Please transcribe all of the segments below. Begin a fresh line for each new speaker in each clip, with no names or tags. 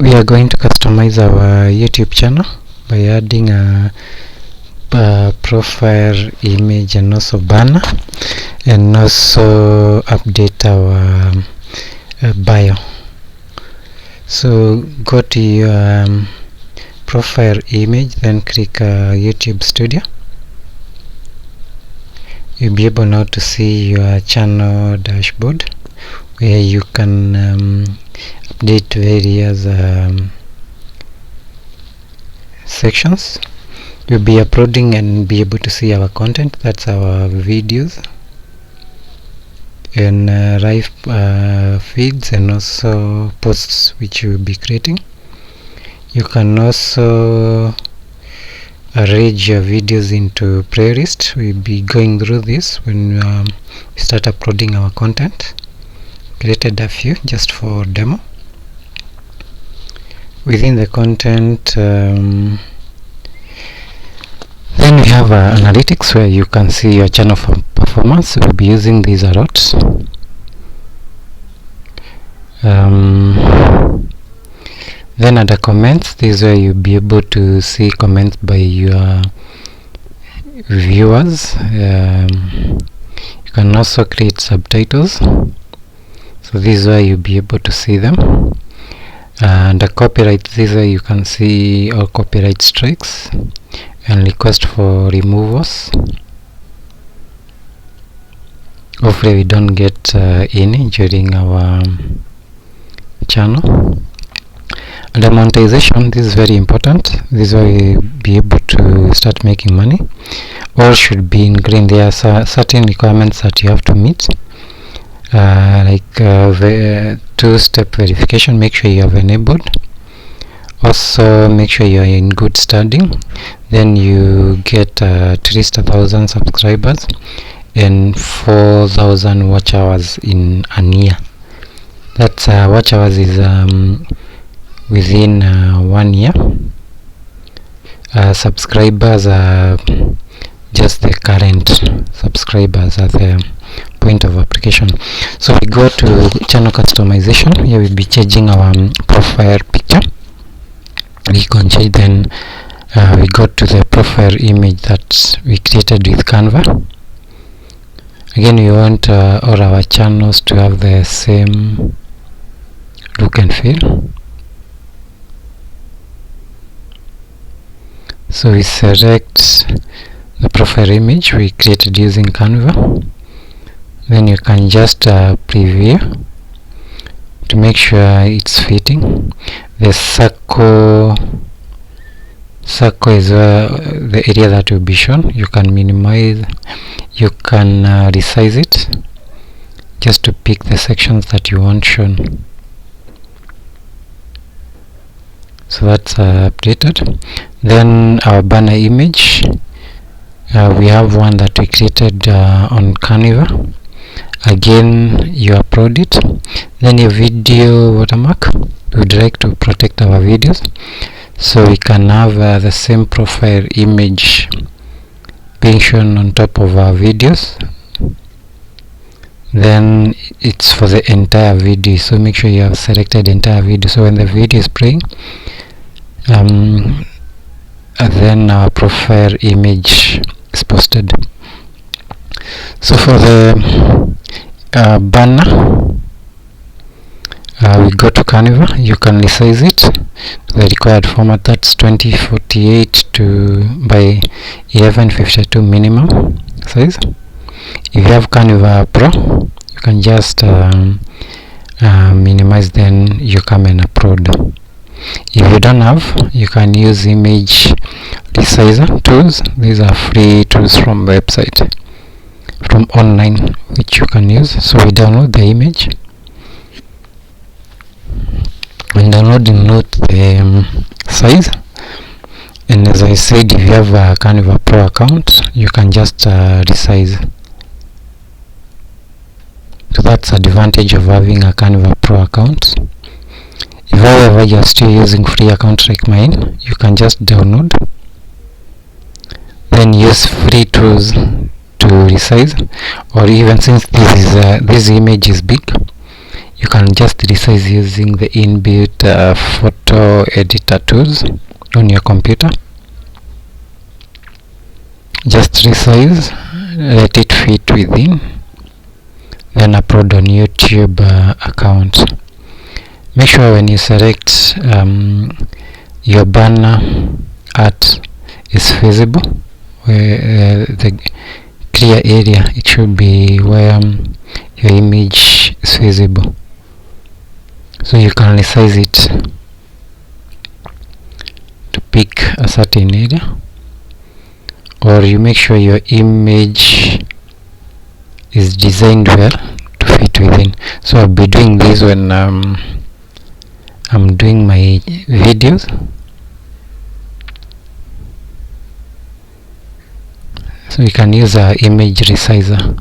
We are going to customize our YouTube channel by adding a profile image and also banner, and also update our bio. So go to your profile image, then click YouTube Studio. You'll be able now to see your channel dashboard, where you can update various sections. You'll be uploading and be able to see our content. That's our videos and live feeds and also posts which you will be creating. You can also arrange your videos into playlist. We'll be going through this when we start uploading our content. Created a few just for demo. Within the content, then we have analytics, where you can see your channel performance. We'll be using these a lot. Then under comments, this is where you'll be able to see comments by your viewers. You can also create subtitles, so this is where you'll be able to see them. Under copyright, this is where you can see all copyright strikes and request for removals. Hopefully we don't get any during our channel. Under monetization, this is very important. This is where we'll be able to start making money. All should be in green. There are certain requirements that you have to meet, like two-step verification. Make sure you have enabled. Also make sure you are in good standing. Then you get at least 1,000 subscribers and 4,000 watch hours in a year. That's watch hours is within 1 year. Subscribers are just the current subscribers at the point of application. So we go to channel customization. Here we'll be changing our profile picture. We can change. Then we go to the profile image that we created with Canva. Again, we want all our channels to have the same look and feel. So we select the profile image we created using Canva. Then you can just preview to make sure it's fitting. The circle is the area that will be shown. You can minimize, you can resize it just to pick the sections that you want shown. So that's updated. Then our banner image, we have one that we created on Canva. Again, you upload it. Then your video watermark, we would like to protect our videos, so we can have the same profile image being shown on top of our videos. Then it's for the entire video, so make sure you have selected entire video, so when the video is playing, then our profile image is posted. So for the banner, we go to Canva. You can resize it to the required format. That's 2048 by 1152 minimum size. If you have Canva Pro, you can just minimize, then you come and upload. If you don't have, you can use image resizer tools. These are free tools from website, from online, which you can use. So we download the image. When downloading, note the size, and as I said, if you have a Canva Pro account, you can just resize. So that's the advantage of having a Canva Pro account. If however you are still using free account like mine, you can just download, then use free tools to resize, or even since this image is big, you can just resize using the inbuilt photo editor tools on your computer. Just resize, let it fit within, then upload on YouTube account. Make sure when you select your banner art is visible, where the clear area, it should be where your image is visible. So you can resize it to pick a certain area, or you make sure your image is designed well to fit within. So I'll be doing this when I'm doing my videos. So you can use a image resizer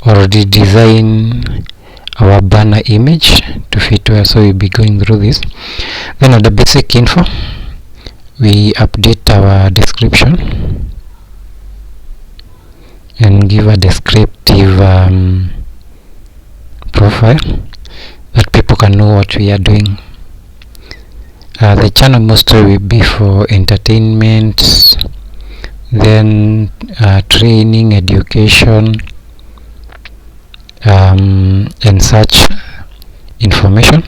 or redesign our banner image to fit well. So we'll be going through this. Then at the basic info, we update our description and give a descriptive profile that people can know what we are doing. The channel mostly will be for entertainment, then training, education, and such information.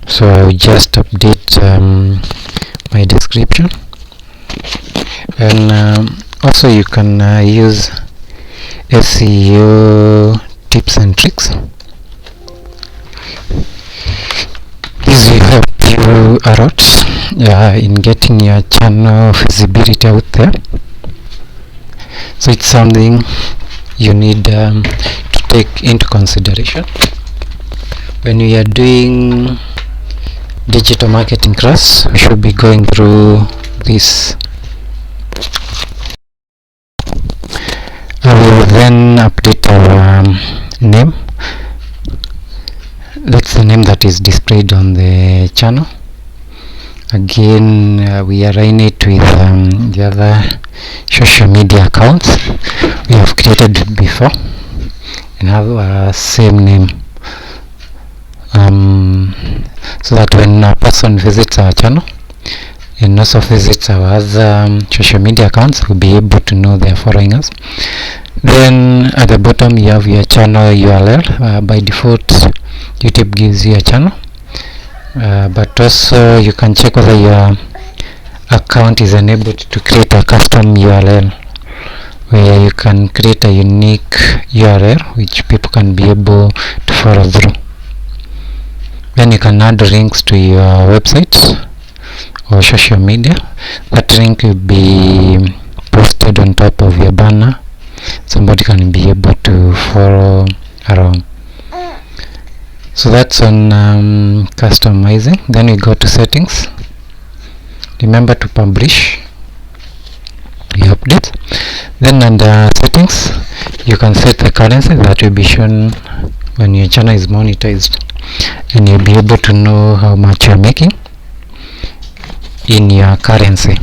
So I will just update my description, and also you can use SEO tips and tricks. This will help you a lot in getting your channel visibility out there. So it's something you need to take into consideration when we are doing digital marketing class. We should be going through this. I will then update our name. That's the name that is displayed on the channel. Again, we align it with the other social media accounts we have created before and have a same name, so that when a person visits our channel and also visits our other social media accounts, will be able to know they are following us. Then at the bottom you have your channel URL. By default YouTube gives you a channel, but also you can check whether your account is enabled to create a custom URL, where you can create a unique URL which people can be able to follow through. Then you can add links to your website or social media. That link will be posted on top of your banner. Somebody can be able to follow around. So that's on customizing. Then we go to settings. Remember to publish your updates. Then under settings, you can set the currency that will be shown when your channel is monetized, and you'll be able to know how much you're making in your currency.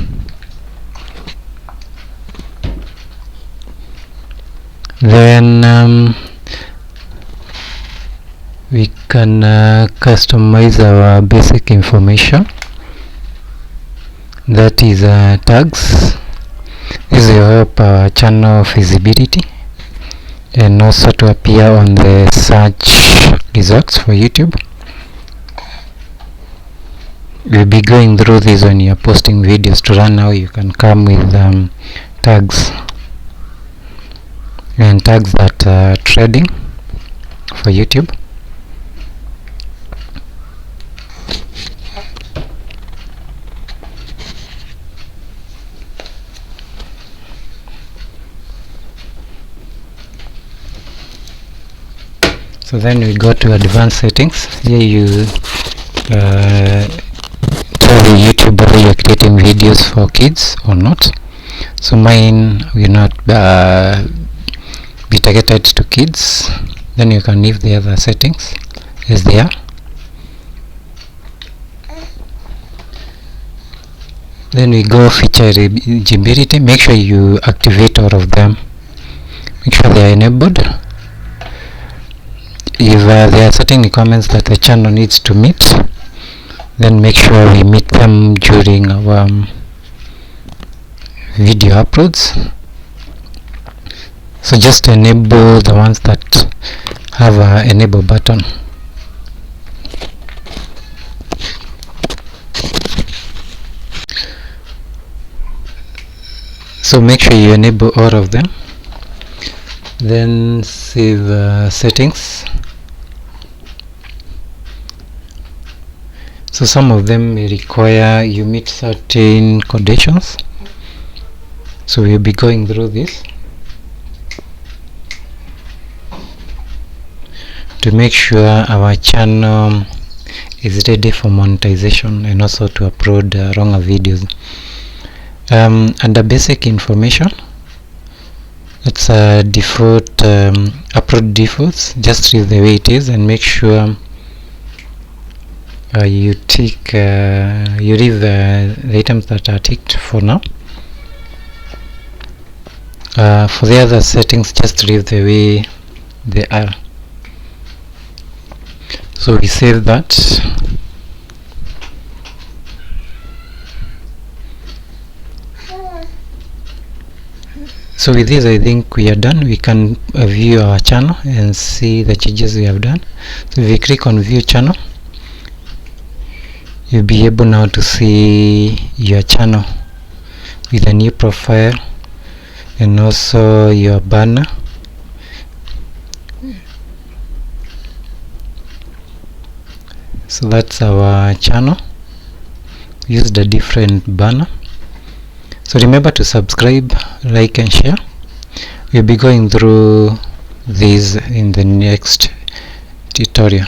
Then we can customize our basic information, that is tags. This will help our channel visibility and also to appear on the search results for YouTube. We'll be going through this when you're posting videos to learn how you can come with tags, and tags that are trading for YouTube. So then we go to advanced settings. Here you tell the YouTube whether you're creating videos for kids or not. So mine will not be targeted to kids. Then you can leave the other settings as they are. Then we go feature eligibility. Make sure you activate all of them. Make sure they are enabled. If there are certain requirements that the channel needs to meet, then make sure we meet them during our video uploads. So just enable the ones that have an enable button. So make sure you enable all of them. Then save settings. So some of them may require you meet certain conditions. So we'll be going through this to make sure our channel is ready for monetization and also to upload longer videos. Under basic information, let's default upload defaults. Just leave the way it is and make sure you tick you leave the items that are ticked for now. For the other settings, just leave the way they are. So we save that. So with this, I think we are done. We can view our channel and see the changes we have done. So if we click on view channel, you'll be able now to see your channel with a new profile and also your banner. So that's our channel. Use the different banner. So remember to subscribe, like and share. We'll be going through these in the next tutorial.